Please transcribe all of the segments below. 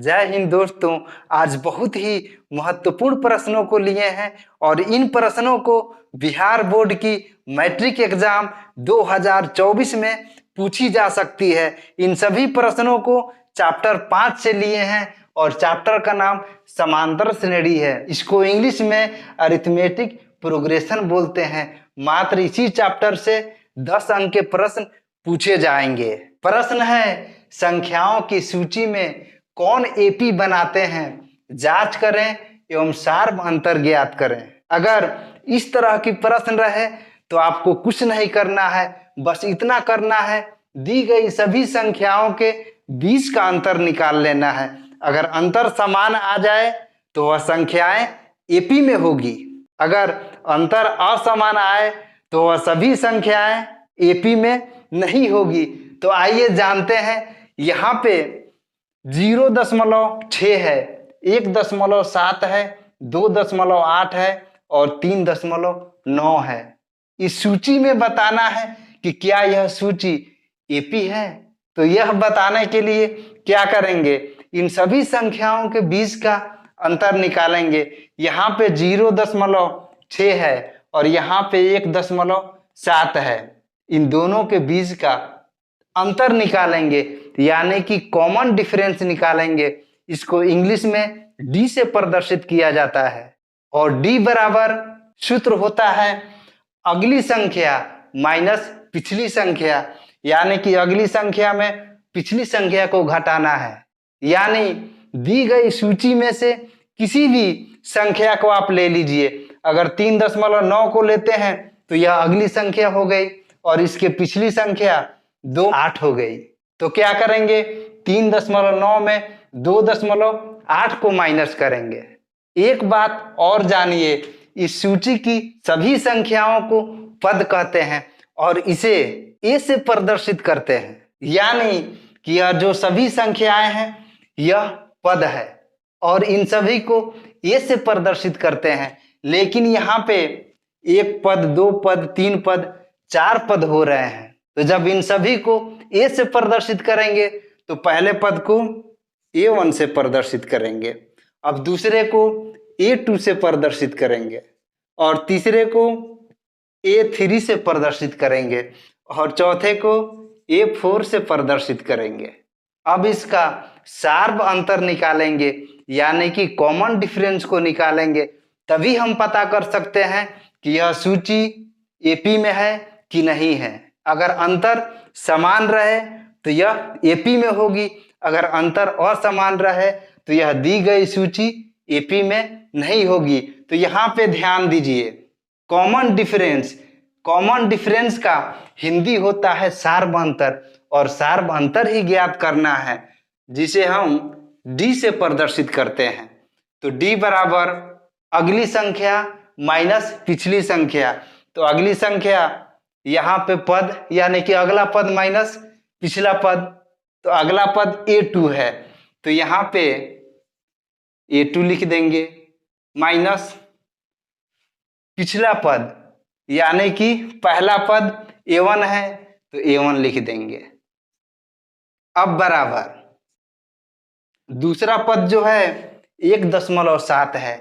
जय हिंद दोस्तों। आज बहुत ही महत्वपूर्ण प्रश्नों को लिए हैं और इन प्रश्नों को बिहार बोर्ड की मैट्रिक एग्जाम 2024 में पूछी जा सकती है। इन सभी प्रश्नों को चैप्टर 5 से लिए हैं और चैप्टर का नाम समांतर श्रेणी है। इसको इंग्लिश में अरिथमेटिक प्रोग्रेशन बोलते हैं। मात्र इसी चैप्टर से 10 अंक के प्रश्न पूछे जाएंगे। प्रश्न है, संख्याओं की सूची में कौन एपी बनाते हैं? जांच करें एवं सार्व अंतर ज्ञात करें। अगर इस तरह की प्रश्न रहे तो आपको कुछ नहीं करना है, बस इतना करना है, दी गई सभी संख्याओं के बीच का अंतर निकाल लेना है। अगर अंतर समान आ जाए तो वह संख्याएं एपी में होगी। अगर अंतर असमान आए तो वह सभी संख्याएं एपी में नहीं होगी। तो आइए जानते हैं। यहाँ पे 0.6 है, 1.7 है, 2.8 है और 3.9 है। इस सूची में बताना है कि क्या यह सूची एपी है। तो यह बताने के लिए क्या करेंगे, इन सभी संख्याओं के बीच का अंतर निकालेंगे। यहाँ पे 0.6 है और यहाँ पे 1.7 है। इन दोनों के बीच का अंतर निकालेंगे, यानी कि कॉमन डिफरेंस निकालेंगे। इसको इंग्लिश में डी से प्रदर्शित किया जाता है और डी बराबर सूत्र होता है अगली संख्या माइनस पिछली संख्या, यानी कि अगली संख्या में पिछली संख्या को घटाना है। यानी दी गई सूची में से किसी भी संख्या को आप ले लीजिए। अगर 3.9 को लेते हैं तो यह अगली संख्या हो गई और इसके पिछली संख्या 2.8 हो गई। तो क्या करेंगे, 3.9 में 2.8 को माइनस करेंगे। एक बात और जानिए, इस सूची की सभी संख्याओं को पद कहते हैं और इसे ए से प्रदर्शित करते हैं। यानी कि यह जो सभी संख्याएं हैं यह पद है और इन सभी को ए से प्रदर्शित करते हैं। लेकिन यहाँ पे 1 पद, 2 पद, 3 पद, 4 पद हो रहे हैं। तो जब इन सभी को ए से प्रदर्शित करेंगे तो पहले पद को A1 से प्रदर्शित करेंगे, अब दूसरे को A2 से प्रदर्शित करेंगे और तीसरे को A3 से प्रदर्शित करेंगे और चौथे को A4 से प्रदर्शित करेंगे। अब इसका सार्व अंतर निकालेंगे, यानी कि कॉमन डिफरेंस को निकालेंगे। तभी हम पता कर सकते हैं कि यह सूची एपी में है कि नहीं है। अगर अंतर समान रहे तो यह एपी में होगी, अगर अंतर असमान रहे तो यह दी गई सूची एपी में नहीं होगी। तो यहाँ पे ध्यान दीजिए, कॉमन डिफरेंस का हिंदी होता है सार्व अंतर और सार्व अंतर ही ज्ञात करना है, जिसे हम डी से प्रदर्शित करते हैं। तो डी बराबर अगली संख्या माइनस पिछली संख्या। तो अगली संख्या यहाँ पे पद, यानी कि अगला पद माइनस पिछला पद, तो अगला पद A2 है। तो यहाँ पे A2 लिख देंगे माइनस पिछला पद, यानी कि पहला पद A1 है तो A1 लिख देंगे। अब बराबर दूसरा पद जो है 1.7 है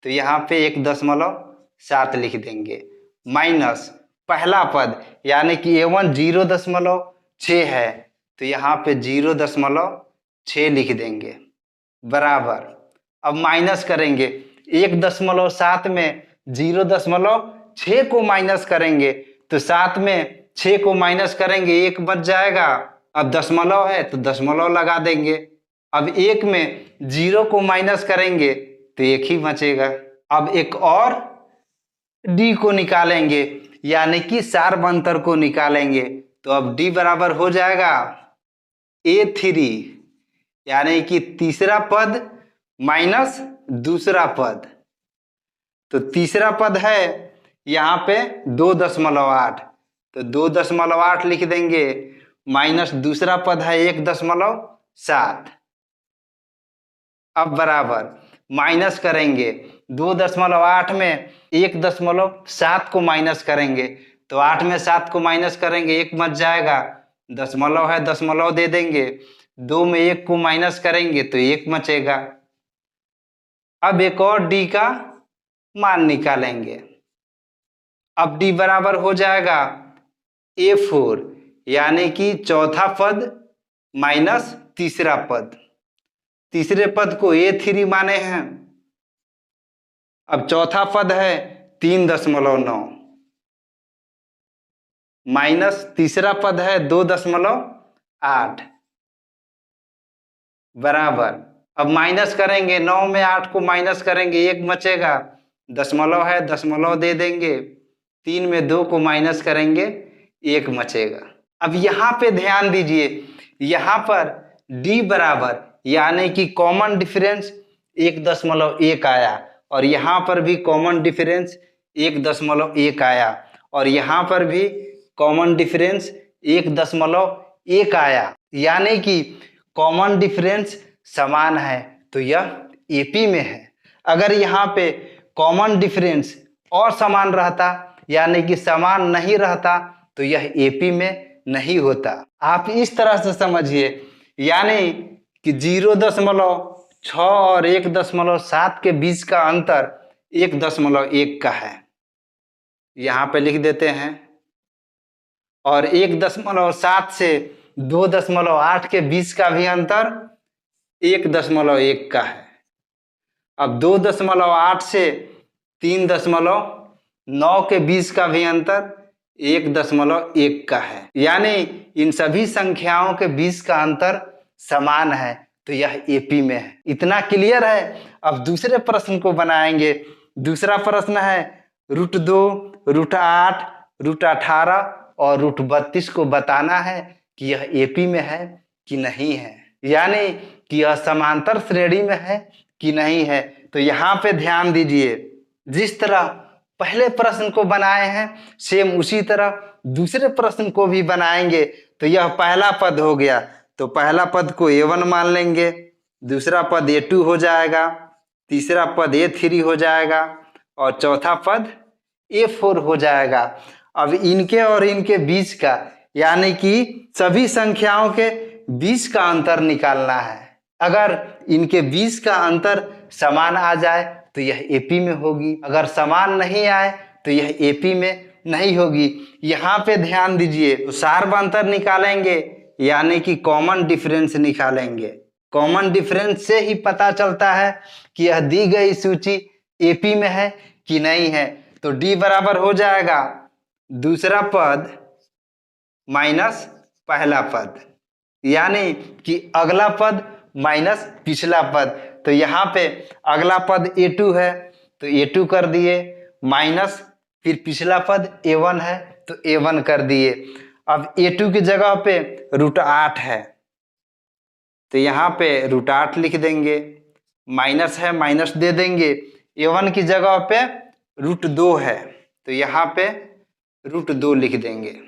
तो यहाँ पे 1.7 लिख देंगे, माइनस पहला पद यानी कि A1 0.6 है तो यहाँ पे 0.6 लिख देंगे, बराबर। अब माइनस करेंगे, 1.7 में 0.6 को माइनस करेंगे तो 7 में 6 को माइनस करेंगे 1 बच जाएगा। अब दशमलव है तो दशमलव लगा देंगे। अब 1 में 0 को माइनस करेंगे तो 1 ही बचेगा। अब एक और डी को निकालेंगे, यानी कि सार्व अंतर को निकालेंगे। तो अब डी बराबर हो जाएगा A3, यानी कि तीसरा पद माइनस दूसरा पद। तो तीसरा पद है यहाँ पे 2.8 तो 2.8 लिख देंगे, माइनस दूसरा पद है 1.7। अब बराबर माइनस करेंगे, 2.8 में 1.7 को माइनस करेंगे तो 8 में 7 को माइनस करेंगे 1 बच जाएगा, दशमलव है दशमलव दे देंगे, 2 में 1 को माइनस करेंगे तो 1 बचेगा। अब एक और डी का मान निकालेंगे। अब डी बराबर हो जाएगा A4, यानी कि चौथा पद माइनस तीसरा पद। तीसरे पद को A3 माने हैं। अब चौथा पद है 3.9 माइनस तीसरा पद है 2.8 बराबर। अब माइनस करेंगे, 9 में 8 को माइनस करेंगे 1 बचेगा, दशमलव है दशमलव दे देंगे, 3 में 2 को माइनस करेंगे 1 बचेगा। अब यहाँ पे ध्यान दीजिए, यहाँ पर d बराबर यानी कि कॉमन डिफरेंस 1.1 आया और यहाँ पर भी कॉमन डिफरेंस 1.1 आया और यहाँ पर भी कॉमन डिफरेंस 1.1 आया, यानी कि कॉमन डिफरेंस समान है तो यह एपी में है। अगर यहाँ पे कॉमन डिफरेंस और समान रहता यानी कि समान नहीं रहता तो यह एपी में नहीं होता। आप इस तरह से समझिए, यानी कि 0.6 और 1.7 के बीच का अंतर 1.1 का है, यहाँ पे लिख देते हैं। और 1.7 से 2.8 के बीच का भी अंतर 1.1 का है। अब 2.8 से 3.9 के बीच का भी अंतर 1.1 का है, यानी इन सभी संख्याओं के बीच का अंतर समान है तो यह एपी में है। इतना क्लियर है। अब दूसरे प्रश्न को बनाएंगे। दूसरा प्रश्न है √2, √8, √18 और √32 को बताना है कि यह एपी में है कि नहीं है, यानी कि यह समांतर श्रेणी में है कि नहीं है। तो यहाँ पे ध्यान दीजिए, जिस तरह पहले प्रश्न को बनाए हैं सेम उसी तरह दूसरे प्रश्न को भी बनाएंगे। तो यह पहला पद हो गया, तो पहला पद को A1 मान लेंगे, दूसरा पद A2 हो जाएगा, तीसरा पद A3 हो जाएगा और चौथा पद A4 हो जाएगा। अब इनके और इनके बीच का यानी कि सभी संख्याओं के बीच का अंतर निकालना है। अगर इनके बीच का अंतर समान आ जाए तो यह एपी में होगी, अगर समान नहीं आए तो यह एपी में नहीं होगी। यहाँ पे ध्यान दीजिए, तो सार्व अंतर निकालेंगे यानी कि कॉमन डिफरेंस निकालेंगे। कॉमन डिफरेंस से ही पता चलता है कि यह दी गई सूची एपी में है कि नहीं है। तो डी बराबर हो जाएगा दूसरा पद माइनस पहला पद, यानी कि अगला पद माइनस पिछला पद। तो यहाँ पे अगला पद A2 है तो A2 कर दिए, माइनस फिर पिछला पद A1 है तो A1 कर दिए। अब A2 की जगह पे √8 है तो यहाँ पे √8 लिख देंगे, माइनस है माइनस दे देंगे। A1 की जगह पे √2 है तो यहाँ पे √2 लिख देंगे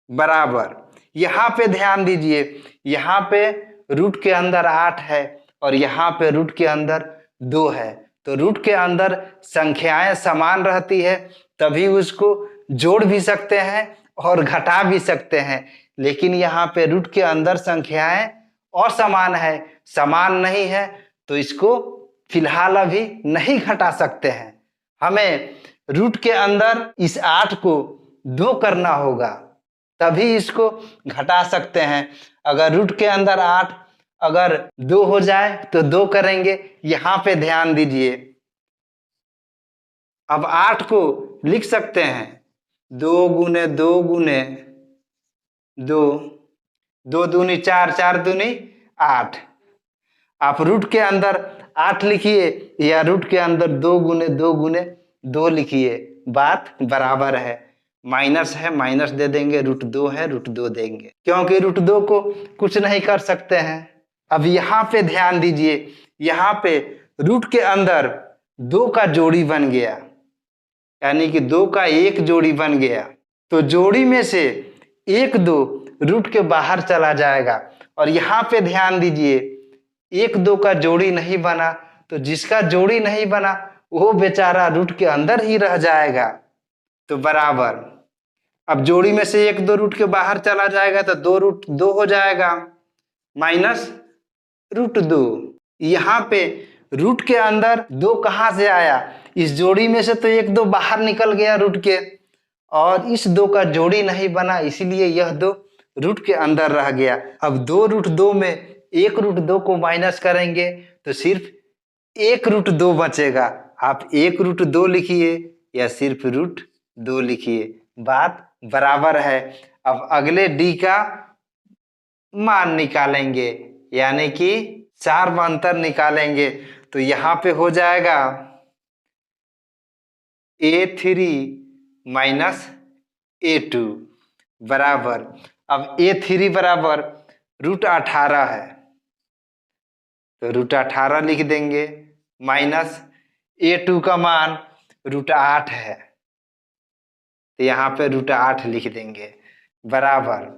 बराबर। यहाँ पे ध्यान दीजिए, यहाँ पे रूट के अंदर 8 है और यहाँ पे रूट के अंदर 2 है। तो रूट के अंदर संख्याएं समान रहती है तभी उसको जोड़ भी सकते हैं और घटा भी सकते हैं, लेकिन यहाँ पे रूट के अंदर संख्याएं असमान है, समान नहीं है तो इसको फिलहाल अभी नहीं घटा सकते हैं। हमें रूट के अंदर इस 8 को 2 करना होगा तभी इसको घटा सकते हैं। अगर रूट के अंदर 8 अगर 2 हो जाए तो 2 करेंगे। यहाँ पे ध्यान दीजिए, अब 8 को लिख सकते हैं 2 गुने 2 गुने 2, 2 दूनी 4, 4 दूनी 8। आप रूट के अंदर 8 लिखिए या रूट के अंदर 2 गुने 2 गुने 2 लिखिए, बात बराबर है। माइनस है माइनस दे देंगे, √2 है √2 देंगे, क्योंकि √2 को कुछ नहीं कर सकते हैं। अब यहाँ पे ध्यान दीजिए, यहाँ पे रूट के अंदर 2 का जोड़ी बन गया, यानी कि 2 का एक जोड़ी बन गया। तो जोड़ी में से 1 2 रूट के बाहर चला जाएगा और यहाँ पे ध्यान दीजिए 1 2 का जोड़ी नहीं बना, तो जिसका जोड़ी नहीं बना वो बेचारा रूट के अंदर ही रह जाएगा। तो बराबर, अब जोड़ी में से 1 2 रूट के बाहर चला जाएगा तो 2 √2 हो जाएगा, माइनस रूट 2। यहाँ पे रूट के अंदर 2 कहाँ से आया? इस जोड़ी में से तो 1 2 बाहर निकल गया रूट के, और इस 2 का जोड़ी नहीं बना, इसीलिए यह 2 रूट के अंदर रह गया। अब 2 रूट 2 में 1 रूट 2 को माइनस करेंगे तो सिर्फ 1 रूट 2 बचेगा। आप 1 रूट 2 लिखिए या सिर्फ रूट 2 लिखिए, बात बराबर है। अब अगले डी का मान निकालेंगे, यानी कि 4 में अंतर निकालेंगे, तो यहाँ पे हो जाएगा A3 माइनस A2 बराबर, अब A3 बराबर रूट 18 है, तो रूट 18 लिख देंगे, माइनस A2 का मान रूट 8 है, तो यहाँ पे रूट 8 लिख देंगे, बराबर।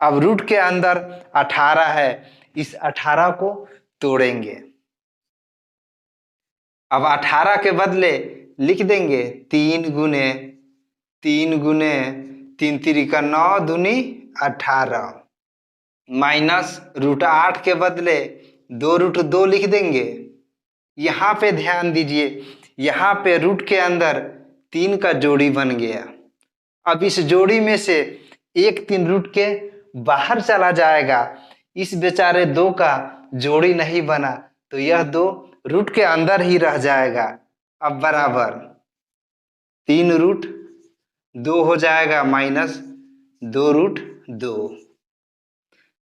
अब रूट के अंदर 18 है, इस 18 को तोड़ेंगे। अब 18 के बदले लिख देंगे 3 गुने 3 3 9 दूनी 18, माइनस रूट 8 के बदले 2 रूट 2 लिख देंगे। यहाँ पे ध्यान दीजिए, यहाँ पे रूट के अंदर 3 का जोड़ी बन गया। अब इस जोड़ी में से 1 3 रूट के बाहर चला जाएगा, इस बेचारे 2 का जोड़ी नहीं बना, तो यह 2 रूट के अंदर ही रह जाएगा। अब बराबर 3 रूट 2 हो जाएगा, माइनस 2 रूट 2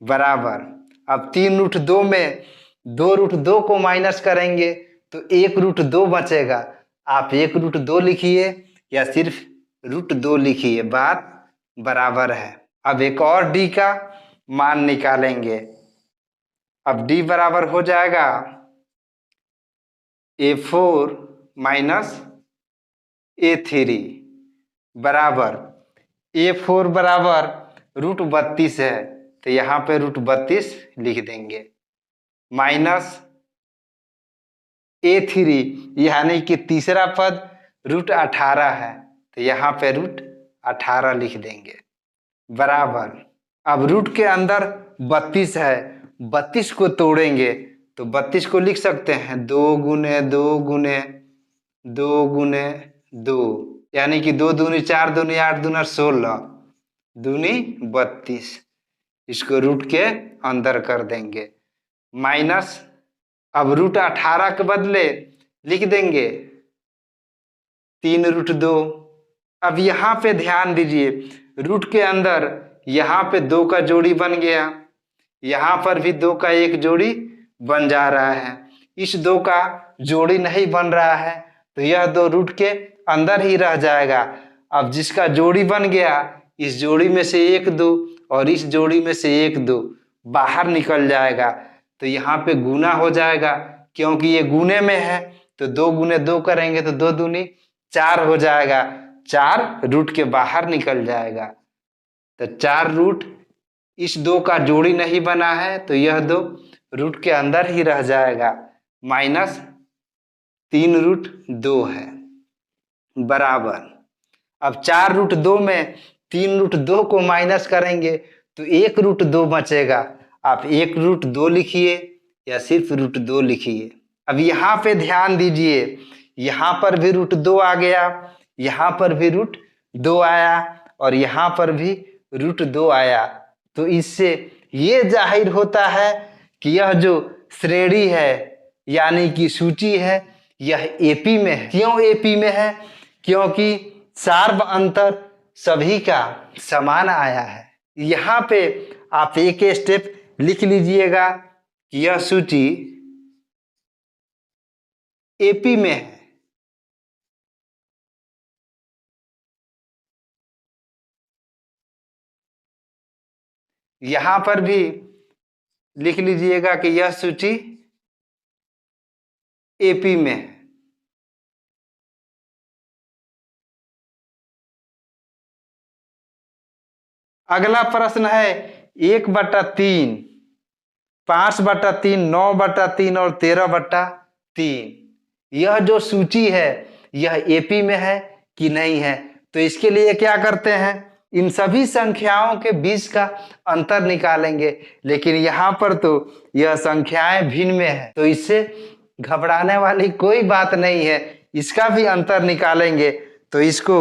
बराबर। अब 3 रूट 2 में 2 रूट 2 को माइनस करेंगे तो 1 रूट 2 बचेगा। आप 1 रूट 2 लिखिए या सिर्फ रूट 2 लिखिए, बात बराबर है। अब एक और डी का मान निकालेंगे। अब डी बराबर हो जाएगा A4 माइनस A3 बराबर, A4 बराबर रूट 32 है, तो यहाँ पे रूट 32 लिख देंगे, माइनस A3 यानी कि तीसरा पद रूट 18 है, तो यहाँ पे रूट 18 लिख देंगे, बराबर। अब रूट के अंदर 32 है, 32 को तोड़ेंगे तो 32 को लिख सकते हैं 2 गुने 2 गुने 2 गुने 2, यानी कि 2 दूनी 4 दूनी 8 दूना 16 दूनी 32, इसको रूट के अंदर कर देंगे, माइनस। अब रूट 18 के बदले लिख देंगे 3 रूट 2। अब यहाँ पे ध्यान दीजिए, रूट के अंदर यहाँ पे 2 का जोड़ी बन गया, यहाँ पर भी 2 का एक जोड़ी बन जा रहा है, इस 2 का जोड़ी नहीं बन रहा है, तो यह 2 रूट के अंदर ही रह जाएगा। अब जिसका जोड़ी बन गया, इस जोड़ी में से 1 2 और इस जोड़ी में से 1 2 बाहर निकल जाएगा, तो यहाँ पे गुना हो जाएगा, क्योंकि ये गुने में है, तो 2 गुने 2 करेंगे तो 2 दूनी 4 हो जाएगा, 4 रूट के बाहर निकल जाएगा, तो 4 रूट, इस 2 का जोड़ी नहीं बना है, तो यह 2 रूट के अंदर ही रह जाएगा, माइनस 3 रूट 2 है, बराबर। अब 4 रूट 2 में 3 रूट 2 को माइनस करेंगे तो 1 रूट 2 बचेगा। आप 1 रूट 2 लिखिए या सिर्फ रूट 2 लिखिए। अब यहाँ पे ध्यान दीजिए, यहाँ पर भी रूट 2 आ गया, यहाँ पर भी रूट 2 आया और यहाँ पर भी रूट 2 आया, तो इससे ये जाहिर होता है कि यह जो श्रेणी है यानी कि सूची है, यह एपी में है। क्यों एपी में है? क्योंकि सार्व अंतर सभी का समान आया है। यहाँ पे आप एक स्टेप लिख लीजिएगा कि यह सूची एपी में है। यहाँ पर भी लिख लीजिएगा कि यह सूची एपी में है। अगला प्रश्न है 1/3, 5/3, 9/3 और 13/3। यह जो सूची है यह एपी में है कि नहीं है, तो इसके लिए क्या करते हैं, इन सभी संख्याओं के बीच का अंतर निकालेंगे, लेकिन यहाँ पर तो यह संख्याएं भिन्न में है, तो इससे घबराने वाली कोई बात नहीं है। इसका भी अंतर निकालेंगे, तो इसको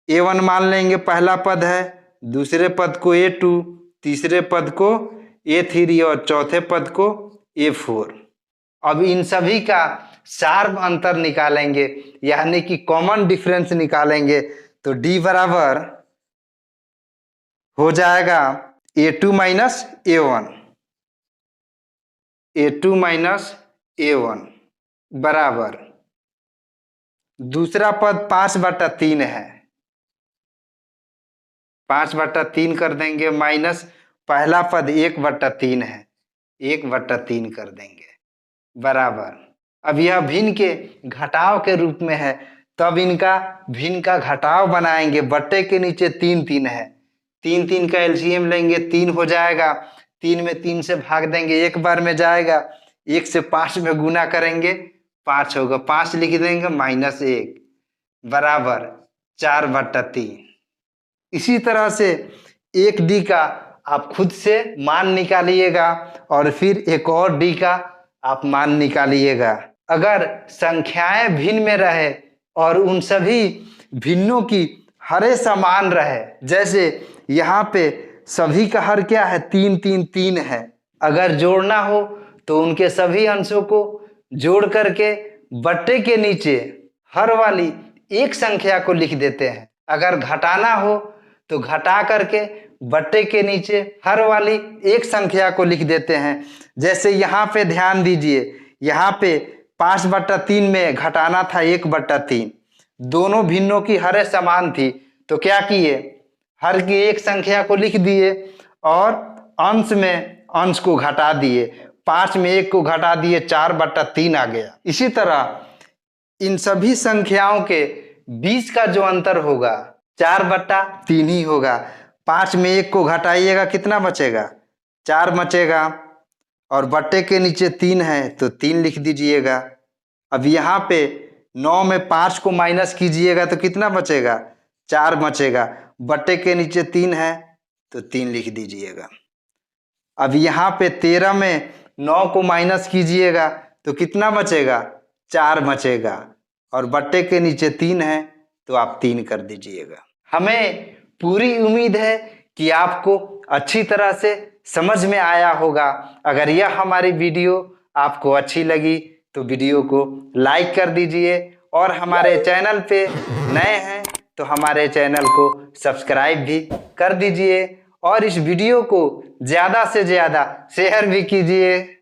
A1 मान लेंगे, पहला पद है, दूसरे पद को A2, तीसरे पद को A3 और चौथे पद को A4। अब इन सभी का शार्प अंतर निकालेंगे, यानी कि कॉमन डिफरेंस निकालेंगे, तो D बराबर हो जाएगा A2 minus A1, A2 minus A1 बराबर दूसरा पद 5/3 है, 5/3 कर देंगे, माइनस पहला पद 1/3 है, 1/3 कर देंगे, बराबर। अब यह भिन्न के घटाव के रूप में है, तब इनका भिन्न का घटाव बनाएंगे। बट्टे के नीचे 3 3 है, 3 3 का एलसीएम लेंगे, 3 हो जाएगा, 3 में 3 से भाग देंगे, एक बार में जाएगा, 1 से 5 में गुना करेंगे, 5 होगा, 5 लिख देंगे, -1 बराबर 4/3। इसी तरह से 1D का आप खुद से मान निकालिएगा और फिर एक और D का आप मान निकालिएगा। अगर संख्याएं भिन्न में रहे और उन सभी भिन्नों की हरे समान रहे, जैसे यहाँ पे सभी का हर क्या है, 3 3 3 है, अगर जोड़ना हो तो उनके सभी अंशों को जोड़ करके बट्टे के नीचे हर वाली एक संख्या को लिख देते हैं। अगर घटाना हो तो घटा करके बट्टे के नीचे हर वाली एक संख्या को लिख देते हैं। जैसे यहाँ पे ध्यान दीजिए, यहाँ पे 5/3 में घटाना था 1/3, दोनों भिन्नों की हरे समान थी, तो क्या किए, हर की एक संख्या को लिख दिए और अंश में अंश को घटा दिए, 5 में 1 को घटा दिए, 4/3 आ गया। इसी तरह इन सभी संख्याओं के बीच का जो अंतर होगा 4/3 ही होगा। 5 में 1 को घटाइएगा, कितना बचेगा, 4 बचेगा, और बट्टे के नीचे 3 है तो 3 लिख दीजिएगा। अब यहाँ पे 9 में 5 को माइनस कीजिएगा तो कितना बचेगा, 4 बचेगा, बट्टे के नीचे 3 है तो 3 लिख दीजिएगा। अब यहाँ पे 13 में 9 को माइनस कीजिएगा तो कितना बचेगा, 4 बचेगा, और बट्टे के नीचे 3 है तो आप 3 कर दीजिएगा। हमें पूरी उम्मीद है कि आपको अच्छी तरह से समझ में आया होगा। अगर यह हमारी वीडियो आपको अच्छी लगी तो वीडियो को लाइक कर दीजिए, और हमारे चैनल पे नए हैं तो हमारे चैनल को सब्सक्राइब भी कर दीजिए, और इस वीडियो को ज़्यादा से ज़्यादा शेयर भी कीजिए।